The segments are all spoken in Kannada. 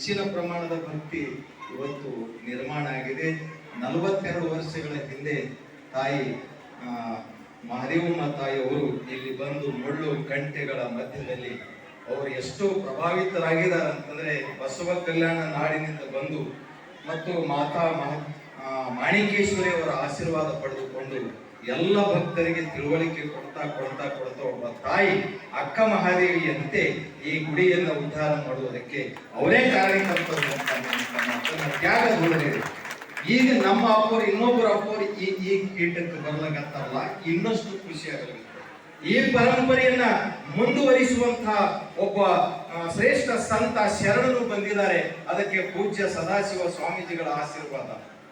ಹೆಚ್ಚಿನ ಪ್ರಮಾಣದ ಭಕ್ತಿ ಇವತ್ತು ನಿರ್ಮಾಣ ಆಗಿದೆ. 42 ವರ್ಷಗಳ ಹಿಂದೆ ತಾಯಿ ಮಹದೇವಮ್ಮ ತಾಯಿಯವರು ಇಲ್ಲಿ ಬಂದು ಮುಳ್ಳು ಗಂಟೆಗಳ ಮಧ್ಯದಲ್ಲಿ ಅವರು ಎಷ್ಟು ಪ್ರಭಾವಿತರಾಗಿದ್ದಾರೆ ಅಂತಂದ್ರೆ ಬಸವ ಕಲ್ಯಾಣ ನಾಡಿನಿಂದ ಬಂದು ಮತ್ತು ಮಾತಾ ಮಾಣಿಕೇಶ್ವರಿ ಅವರ ಆಶೀರ್ವಾದ ಪಡೆದುಕೊಂಡು ಎಲ್ಲ ಭಕ್ತರಿಗೆ ತಿಳುವಳಿಕೆ ಕೊಡ್ತಾ ಒಬ್ಬ ತಾಯಿ ಅಕ್ಕ ಮಹಾದೇವಿಯಂತೆ ಈ ಗುಡಿಯನ್ನು ಉದ್ಧಾರ ಮಾಡುವುದಕ್ಕೆ ಅವರೇ ಕಾರಣಕರ್ತರು ಅಂತ ತ್ಯಾಗ ನೋಡಿದೆ. ಈಗ ನಮ್ಮ ಅಪ್ಪರು ಇನ್ನೊಬ್ಬರ ಅಪ್ಪರು ಈ ಪೀಠಕ್ಕೆ ಬರ್ಲಾಗತ್ತಾರಲ್ಲ, ಇನ್ನಷ್ಟು ಖುಷಿಯಾಗಲಿದೆ. ಈ ಪರಂಪರೆಯನ್ನ ಮುಂದುವರಿಸುವಂತಹ ಒಬ್ಬ ಶ್ರೇಷ್ಠ ಸಂತ ಶರಣರು ಬಂದಿದ್ದಾರೆ. ಅದಕ್ಕೆ ಪೂಜ್ಯ ಸದಾಶಿವ ಸ್ವಾಮೀಜಿಗಳ ಆಶೀರ್ವಾದ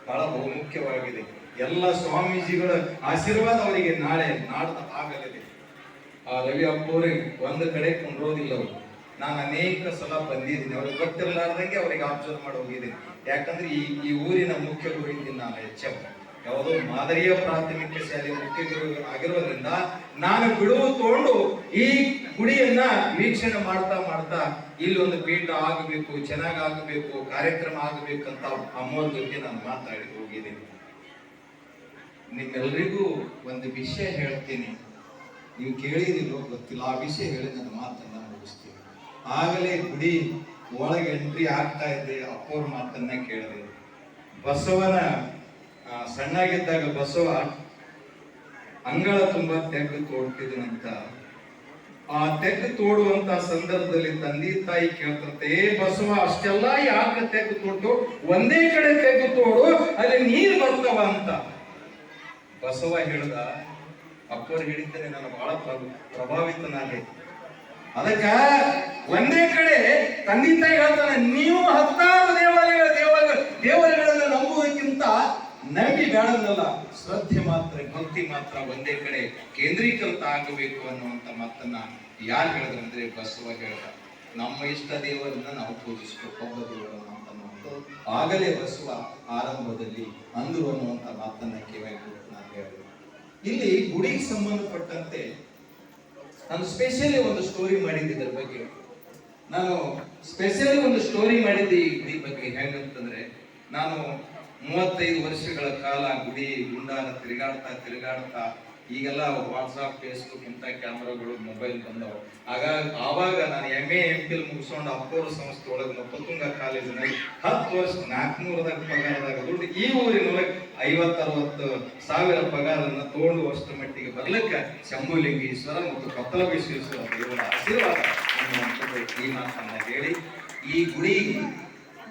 ಬಹಳ ಬಹುಮುಖ್ಯವಾಗಿದೆ. ಎಲ್ಲ ಸ್ವಾಮೀಜಿಗಳ ಆಶೀರ್ವಾದ ಅವರಿಗೆ ನಾಡ್ದ ಆಗಲಿದೆ. ಆ ರವಿ ಅಪ್ಪವ್ರಿಗೆ ಒಂದು ಕಡೆ ಕೊಂಡ್ರೋದಿಲ್ಲ ಅವರು. ನಾನು ಅನೇಕ ಸಲ ಬಂದಿದ್ದೀನಿ, ಅವ್ರಿಗೆ ಗೊತ್ತಿರಲಾರ್ದಂಗೆ ಅವ್ರಿಗೆ ಅಬ್ಸರ್ವ್ ಮಾಡಿ ಹೋಗಿದ್ದೀನಿ. ಯಾಕಂದ್ರೆ ಈ ಊರಿನ ಮುಖ್ಯ ಗುರು ಇದ್ದೀನಿ ನಾನು HM, ಯಾವುದೋ ಮಾದರಿಯ ಪ್ರಾಥಮಿಕ ಶಾಲೆ ಮುಖ್ಯ ಗುರು ಆಗಿರೋದ್ರಿಂದ ನಾನು ಬಿಡುವು ತಗೊಂಡು ಈ ಗುಡಿಯನ್ನ ವೀಕ್ಷಣೆ ಮಾಡ್ತಾ ಇಲ್ಲಿ ಒಂದು ಪೀಠ ಆಗಬೇಕು, ಚೆನ್ನಾಗಿ ಆಗಬೇಕು, ಕಾರ್ಯಕ್ರಮ ಆಗಬೇಕಂತ ಅಮ್ಮವ್ರ ಜೊತೆ ನಾನು ಮಾತಾಡಿ ಹೋಗಿದ್ದೀನಿ. ನಿಮ್ಮೆಲ್ಲರಿಗೂ ಒಂದು ವಿಷಯ ಹೇಳ್ತೀನಿ, ನೀವು ಕೇಳಿದಿಲ್ಲೋ ಗೊತ್ತಿಲ್ಲ. ಆ ವಿಷಯ ಹೇಳಿ ನನ್ನ ಮಾತನ್ನ ಮುಗಿಸ್ತೀನಿ. ಆಗಲೇ ಗುಡಿ ಒಳಗೆ ಎಂಟ್ರಿ ಆಗ್ತಾ ಇದ್ದೆ, ಅಪ್ಪವ್ರ ಮಾತನ್ನ ಕೇಳಿದೆ. ಬಸವನ ಸಣ್ಣಾಗಿದ್ದಾಗ ಬಸವ ಅಂಗಳ ತುಂಬಾ ತೆಗ್ಗು ತೋಡ್ತಿದನಂತ. ಆ ತೆಗ್ಗು ತೋಡುವಂತ ಸಂದರ್ಭದಲ್ಲಿ ತಂದೆ ತಾಯಿ ಕೇಳ್ತಂತೆ, ಬಸವ ಅಷ್ಟೆಲ್ಲ ಯಾಕೆ ತೆಗ್ಗು ತೋಡು, ಒಂದೇ ಕಡೆ ತೆಗ್ಗು ತೋಡು, ಅಲ್ಲಿ ನೀರು ಬರ್ತಾವ ಅಂತ. ಬಸವ ಹೇಳ್ದ, ಅಪ್ಪರು ಹೇಳಿದ್ದೇನೆ, ನಾನು ಬಹಳ ಪ್ರಭಾವಿತನಾದೆ. ಅದಕ್ಕ ಒಂದೇ ಕಡೆ ತಂದೆ ತಾಯಿ ಹೇಳ್ತಾನೆ, ನೀವು 10 ದೇವಾಲಯಗಳನ್ನು ನಂಬುವುದಕ್ಕಿಂತ ನಂಬಿ ಬೇಡದಲ್ಲ, ಶ್ರದ್ಧೆ ಮಾತ್ರ, ಭಕ್ತಿ ಮಾತ್ರ ಒಂದೇ ಕಡೆ ಕೇಂದ್ರೀಕೃತ ಆಗಬೇಕು ಅನ್ನುವಂತ ಮಾತನ್ನ ಯಾರು ಹೇಳಿದ್ರಂದ್ರೆ ಬಸವ ಹೇಳ್ದ. ನಮ್ಮ ಇಷ್ಟ ದೇವರನ್ನ ನಾವು ಪೂಜಿಸಬೇಕು, ಒಬ್ಬ ದೇವರನ್ನ ಅಂತ. ಆಗಲೇ ಬಸವ ಆರಂಭದಲ್ಲಿ ಅಂದ್ರು ಅನ್ನುವಂತ ಮಾತನ್ನ ಕೇಳಿ ನಾನು ಹೇಳಿದೆ. ಇಲ್ಲಿ ಗುಡಿಗೆ ಸಂಬಂಧಪಟ್ಟಂತೆ ನಾನು ಸ್ಪೆಷಲಿ ಒಂದು ಸ್ಟೋರಿ ಮಾಡಿದ್ದೆ. ಇದರ ಬಗ್ಗೆ ನಾನು ಸ್ಪೆಷಲಿ ಒಂದು ಸ್ಟೋರಿ ಮಾಡಿದ್ದೆ ಈ ಗುಡಿ ಬಗ್ಗೆ. ಹೆಂಗಂತಂದ್ರೆ, ನಾನು 35 ವರ್ಷಗಳ ಕಾಲ ಗುಡಿ ಗುಂಡಾರ ತಿರುಗಾಡ್ತಾ ಈಗೆಲ್ಲ ವಾಟ್ಸಾಪ್, ಫೇಸ್ಬುಕ್ ಇಂಥ ಕ್ಯಾಮ್ರಾಗಳು, ಮೊಬೈಲ್ ಬಂದವು. ಆವಾಗ ನಾನು MA MPhil ಮುಗಿಸ್ಕೊಂಡು ಅಪ್ಪೋರ ಸಂಸ್ಥೆ ಒಳಗೆ ನಪ್ಪತುಂಗ ಕಾಲೇಜಿನಲ್ಲಿ 10 ವರ್ಷ 400ದಾಗ ಪಗಾರದಾಗ ದುಡ್ಡು ಈ ಊರಿನೊಳಗೆ 50-60 ಸಾವಿರ ಪಗಾರನ್ನ ತೋಡು ಅಷ್ಟರ ಮಟ್ಟಿಗೆ ಬರ್ಲಿಕ್ಕೆ ಶಂಭುಲಿಂಗೇಶ್ವರ ಮತ್ತು ಕತ್ತಲಬಸವೇಶ್ವರ ದೇವರ ಆಶೀರ್ವಾದ ಅನ್ನುವಂಥದ್ದು ಈ ಮಾತನ್ನ ಹೇಳಿ, ಈ ಗುಡಿ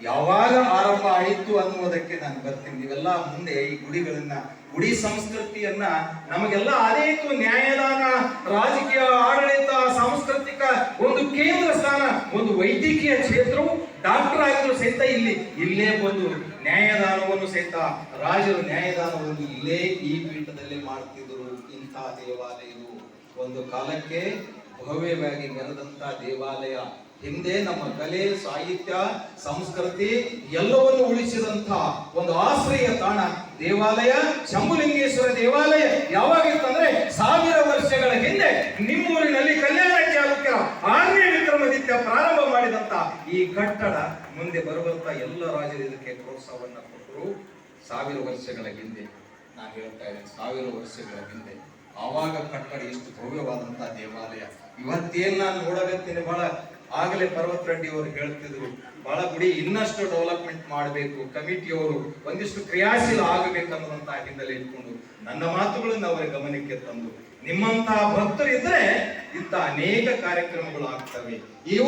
ಯಾವಾಗ ಆರಂಭ ಆಯಿತು ಅನ್ನುವುದಕ್ಕೆ ನಾನು ಬರ್ತೀನಿ. ನೀವೆಲ್ಲ ಮುಂದೆ ಈ ಗುಡಿ ಸಂಸ್ಕೃತಿಯನ್ನ ನಮಗೆಲ್ಲ ಅನೇಕ ನ್ಯಾಯದಾನ, ರಾಜಕೀಯ, ಆಡಳಿತ, ಸಾಂಸ್ಕೃತಿಕ ಒಂದು ಕೇಂದ್ರ ಸ್ಥಾನ, ಒಂದು ವೈದ್ಯಕೀಯ ಕ್ಷೇತ್ರವು, ಡಾಕ್ಟರ್ ಆಗಿದ್ರು ಸಹಿತ ಇಲ್ಲೇ ಬಂದು ನ್ಯಾಯದಾನವನ್ನು ಸಹಿತ ರಾಜರು ನ್ಯಾಯದಾನವನ್ನು ಇಲ್ಲೇ ಈ ಪೀಠದಲ್ಲಿ ಮಾಡ್ತಿದ್ರು. ಇಂಥ ದೇವಾಲಯವು ಒಂದು ಕಾಲಕ್ಕೆ ಭವ್ಯವಾಗಿ ಮೆರೆದಂತ ದೇವಾಲಯ. ಹಿಂದೆ ನಮ್ಮ ಕಲೆ, ಸಾಹಿತ್ಯ, ಸಂಸ್ಕೃತಿ ಎಲ್ಲವನ್ನು ಉಳಿಸಿದಂತ ಒಂದು ಆಶ್ರಯ ತಾಣ ದೇವಾಲಯ. ಶಂಭುಲಿಂಗೇಶ್ವರ ದೇವಾಲಯ ಯಾವಾಗಿತ್ತಂದ್ರೆ 1000 ವರ್ಷಗಳ ಹಿಂದೆ ನಿಮ್ಮೂರಿನಲ್ಲಿ ಕಲ್ಯಾಣ ಚಾಲುಕ್ಯರ 6ನೇ ವಿಕ್ರಮಾದಿತ್ಯ ಪ್ರಾರಂಭ ಮಾಡಿದಂತ ಈ ಕಟ್ಟಡ ಮುಂದೆ ಬರುವಂತ ಎಲ್ಲ ರಾಜರು ಇದಕ್ಕೆ ಪ್ರೋತ್ಸಾಹವನ್ನ ಕೊಟ್ಟರು. 1000 ವರ್ಷಗಳ ಹಿಂದೆ, ನಾನು ಹೇಳ್ತಾ ಇದ್ದೇನೆ, 1000 ವರ್ಷಗಳ ಹಿಂದೆ ಆವಾಗ ಕಟ್ಟಡ ಎಷ್ಟು ಭವ್ಯವಾದಂತಹ ದೇವಾಲಯ. ಇವತ್ತೇನ್ ನಾನು ನೋಡಕತ್ತೀನಿ, ಬಹಳ ಆಗಲೇ ಪರ್ವತ ರೆಡ್ಡಿ ಅವರು ಹೇಳ್ತಿದ್ರು, ಬಹಳ ಗುಡಿ ಇನ್ನಷ್ಟು ಡೆವಲಪ್ಮೆಂಟ್ ಮಾಡಬೇಕು, ಕಮಿಟಿಯವರು ಒಂದಿಷ್ಟು ಕ್ರಿಯಾಶೀಲ ಆಗಬೇಕನ್ನುವಂತಹ ಹಿನ್ನೆಲೆ ಇಟ್ಕೊಂಡು ನನ್ನ ಮಾತುಗಳನ್ನು ಅವರ ಗಮನಕ್ಕೆ ತಂದು, ನಿಮ್ಮಂತಹ ಭಕ್ತರು ಇದ್ರೆ ಇಂಥ ಅನೇಕ ಕಾರ್ಯಕ್ರಮಗಳು ಆಗ್ತವೆ. ಈ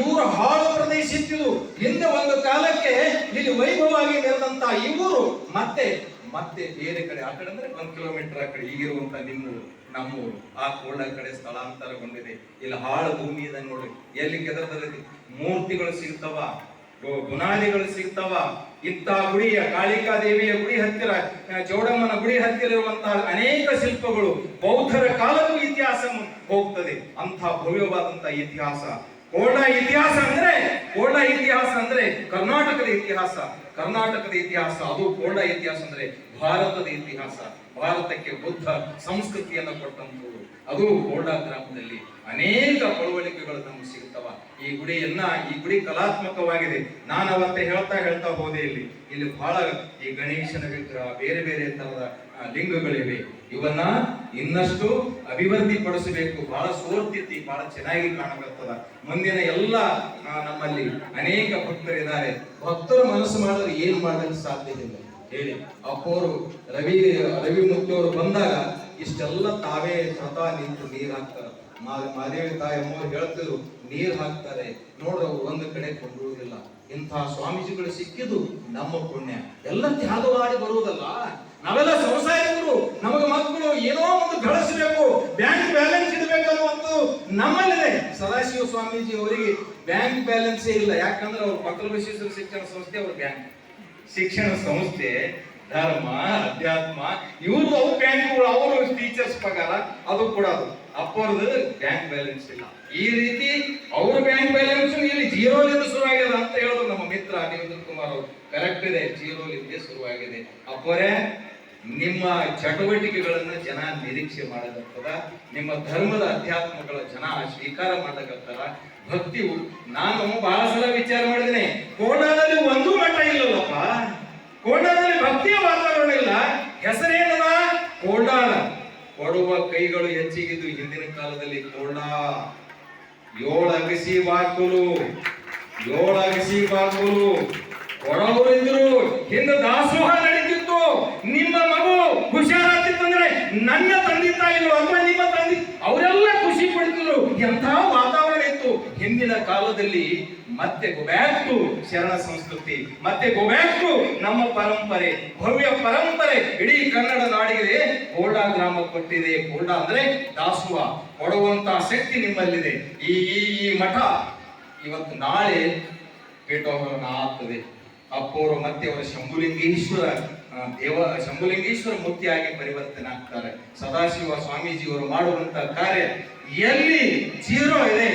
ಊರು ಹಾಳು ಪ್ರದೇಶ ಇತ್ತು. ಹಿಂದೆ ಒಂದು ಕಾಲಕ್ಕೆ ಇಲ್ಲಿ ವೈಭವವಾಗಿ ಮೆರೆದಂತ ಈ ಊರು ಮತ್ತೆ ಬೇರೆ ಕಡೆ, ಆ ಕಡೆ ಅಂದ್ರೆ 1 ಕಿಲೋಮೀಟರ್ ಆ ಕಡೆ ಈಗಿರುವಂತ ನಿಮ್ಮೂರು, ನಮ್ಮೂರು ಆ ಕೋಳ ಕಡೆ ಸ್ಥಳಾಂತರಗೊಂಡಿದೆ. ಇಲ್ಲಿ ಹಾಳು ಭೂಮಿ ಇದೆ ನೋಡಿ, ಎಲ್ಲಿ ಕೆದರದಲ್ಲಿ ಮೂರ್ತಿಗಳು ಸಿಗ್ತವ, ಬುನಾದಿಗಳು ಸಿಗ್ತವ. ಇತ್ತ ಗುಡಿಯ ಕಾಳಿಕಾ ದೇವಿಯ ಗುಡಿ ಹತ್ತಿರ, ಚೌಡಮ್ಮನ ಗುಡಿ ಹತ್ತಿರ ಇರುವಂತಹ ಅನೇಕ ಶಿಲ್ಪಗಳು ಬೌದ್ಧರ ಕಾಲಕ್ಕೂ ಇತಿಹಾಸ ಹೋಗ್ತದೆ. ಅಂಥ ಭವ್ಯವಾದಂತಹ ಇತಿಹಾಸ ಕೋರ್ಡ ಇತಿಹಾಸ ಅಂದ್ರೆ ಕರ್ನಾಟಕದ ಇತಿಹಾಸ. ಕರ್ನಾಟಕದ ಇತಿಹಾಸ ಅದು ಕೋರ್ಡ ಇತಿಹಾಸ ಅಂದ್ರೆ ಭಾರತದ ಇತಿಹಾಸ. ಭಾರತಕ್ಕೆ ಬುದ್ಧ ಸಂಸ್ಕೃತಿಯನ್ನು ಕೊಟ್ಟಂತವರು ಅದು ಕೋರ್ಡ ಗ್ರಾಮದಲ್ಲಿ. ಅನೇಕ ಪಳವಳಿಕೆಗಳು ನಮ್ಗೆ ಸಿಗ್ತವ. ಈ ಗುಡಿ ಕಲಾತ್ಮಕವಾಗಿದೆ. ನಾನು ಅವತ್ತೆ ಹೇಳ್ತಾ ಹೋದೆ. ಇಲ್ಲಿ ಬಹಳ ಈ ಗಣೇಶನ ವಿಗ್ರಹ, ಬೇರೆ ಬೇರೆ ತರದ ಲಿಂಗಗಳಿವೆ. ಇವನ್ನ ಇನ್ನಷ್ಟು ಅಭಿವೃದ್ಧಿ ಪಡಿಸಬೇಕು. ಬಹಳ ಸೋರ್ತಿತಿ, ಬಹಳ ಚೆನ್ನಾಗಿ ಕಾಣಬರ್ತದ. ಮುಂದಿನ ಎಲ್ಲ ನಮ್ಮಲ್ಲಿ ಅನೇಕ ಭಕ್ತರಿದ್ದಾರೆ. ಭಕ್ತರ ಮನಸ್ಸು ಮಾಡಿದ್ರೆ ಏನು ಮಾಡಲಿಕ್ಕೆ ಸಾಧ್ಯ ಇಲ್ಲ ಹೇಳಿ. ಅಪ್ಪೋರು ರವಿ ಮುತ್ತಿಯವರು ಬಂದಾಗ ಇಷ್ಟೆಲ್ಲ ತಾವೇ ಸ್ವತಃ ನಿಂತು ನೀರು ಹಾಕ್ತಾರೆ. ಮಾದೇವಿ ತಾಯಿ ಅಮ್ಮವ್ರು ಹೇಳ್ತಿದ್ರು, ನೀರು ಹಾಕ್ತಾರೆ ನೋಡ್ರ, ಒಂದು ಕಡೆ ಕೊಂಡುವುದಿಲ್ಲ. ಇಂತಹ ಸ್ವಾಮೀಜಿಗಳು ಸಿಕ್ಕಿದ್ದು ನಮ್ಮ ಪುಣ್ಯ. ಎಲ್ಲ ತ್ಯಾಗ ಮಾಡಿ ಬರುವುದಲ್ಲ. ನಾವೆಲ್ಲ ಸಂಸಾರಿಕರು, ನಮಗೆ ಮಕ್ಕಳು ಏನೋ ಒಂದು ಗಳಿಸಬೇಕು, ಬ್ಯಾಂಕ್ ಬ್ಯಾಲೆನ್ಸ್ ಇಡಬೇಕು ಅನ್ನುವಂಥದ್ದು ನಮ್ಮಲ್ಲಿದೆ. ಸದಾಶಿವ ಸ್ವಾಮೀಜಿ ಅವರಿಗೆ ಬ್ಯಾಂಕ್ ಬ್ಯಾಲೆನ್ಸೇ ಇಲ್ಲ. ಯಾಕಂದ್ರೆ ಅವ್ರ ಮಕ್ಕಳ ಬಸವೇಶ್ವರ ಶಿಕ್ಷಣ ಸಂಸ್ಥೆ, ಅವ್ರ ಬ್ಯಾಂಕ್ ಶಿಕ್ಷಣ ಸಂಸ್ಥೆ, ಧರ್ಮ, ಅಧ್ಯಾತ್ಮ ಇವ್ರದ್ದು ಅವ್ರ ಬ್ಯಾಂಕ್ಗಳು, ಅವರು ಟೀಚರ್ಸ್ ಪಗಾರ ಅದು ಕೂಡ ಅದು. ಅಪ್ಪರದು ಬ್ಯಾಂಕ್ ಬ್ಯಾಲೆನ್ಸ್ ಇಲ್ಲ. ಈ ರೀತಿ ಅವ್ರ ಬ್ಯಾಂಕ್ ಬ್ಯಾಲೆನ್ಸ್ ಇಲ್ಲಿ ಜೀರೋಲಿಂದ ಶುರುವಾಗಿದೆ ಅಂತ ಹೇಳಿದ್ರು ನಮ್ಮ ಮಿತ್ರ ಅನಿರುದ್ಧ ಕುಮಾರ್ ಅವರು. ಕರೆಕ್ಟ್ ಇದೆ, ಜೀರೋಲಿಂದ ಶುರುವಾಗಿದೆ. ಅಪ್ಪರೇ, ನಿಮ್ಮ ಚಟುವಟಿಕೆಗಳನ್ನ ಜನ ನಿರೀಕ್ಷೆ ಮಾಡಕತ್ತದ. ನಿಮ್ಮ ಧರ್ಮದ ಅಧ್ಯಾತ್ಮಗಳ ಜನ ಸ್ವೀಕಾರ ಮಾಡಕತ್ತಾರ. ಭಕ್ತಿ ನಾನು ಬಹಳ ಸಲ ವಿಚಾರ ಮಾಡಿದ್ದೇನೆ. ಕೋಲಾರಲ್ಲಿ ಒಂದೂ ಮಠ ಇಲ್ಲಲ್ಲಪ್ಪ. ಕೋಲಾರಲ್ಲಿ ಭಕ್ತಿಯ ವಾತಾವರಣ ಇಲ್ಲ. ಹೆಸರೇನದ? ಕೋಲಾರ. ಕೊಡುವ ಕೈಗಳು ಹೆಚ್ಚಿಗಿದ್ದು ಹಿಂದಿನ ಕಾಲದಲ್ಲಿ ಕೋಳ 7 ಅಗಸಿ ಬಾಕಲು ಕೊಡವರು ಇದ್ರು. ಹಿಂದೆ ದಾಸೋಹ ನಡೀತಿತ್ತು. ನಿಮ್ಮ ಮಗು ಹುಷಾರಾಗ್ತಿತ್ತು ಅಂದ್ರೆ ನನ್ನ ತಂದೆ ತಾಯಿಗಳು ಅಥವಾ ನಿಮ್ಮ ತಂದೆ ಅವರೆಲ್ಲ ಖುಷಿ ಪಡ್ತಿದ್ರು. ಎಂಥ ವಾತಾವರಣ ಇತ್ತು ಹಿಂದಿನ ಕಾಲದಲ್ಲಿ. ಮತ್ತೆ ಗೋ ಬ್ಯಾಕ್ ಟು ಶರಣ ಸಂಸ್ಕೃತಿ, ಮತ್ತೆ ಗೋ ಬ್ಯಾಕ್ ಟು ನಮ್ಮ ಪರಂಪರೆ, ಭವ್ಯ ಪರಂಪರೆ ಇಡೀ ಕನ್ನಡ ನಾಡಿಗೆ ಕೋರ್ಡ ಗ್ರಾಮ ಕೊಟ್ಟಿದೆ. ಕೋರ್ಡ ಅಂದ್ರೆ ದಾಸೋಹ ಕೊಡುವಂತ ಶಕ್ತಿ ನಿಮ್ಮಲ್ಲಿದೆ. ಈ ಮಠ ಇವತ್ತು ನಾಳೆ ಪೀಠೋಪಕರಣ ಆಗ್ತದೆ. ಅಪ್ಪೋರು ಮತ್ತೆ ಅವರ ಶಂಭುಲಿಂಗೇಶ್ವರ ಮೂರ್ತಿಯಾಗಿ ಪರಿವರ್ತನೆ ಆಗ್ತಾರೆ. ಸದಾಶಿವ ಸ್ವಾಮೀಜಿಯವರು ಮಾಡುವಂತ ಕಾರ್ಯ ಎಲ್ಲಿ ಜೀರೋ ಇದೆ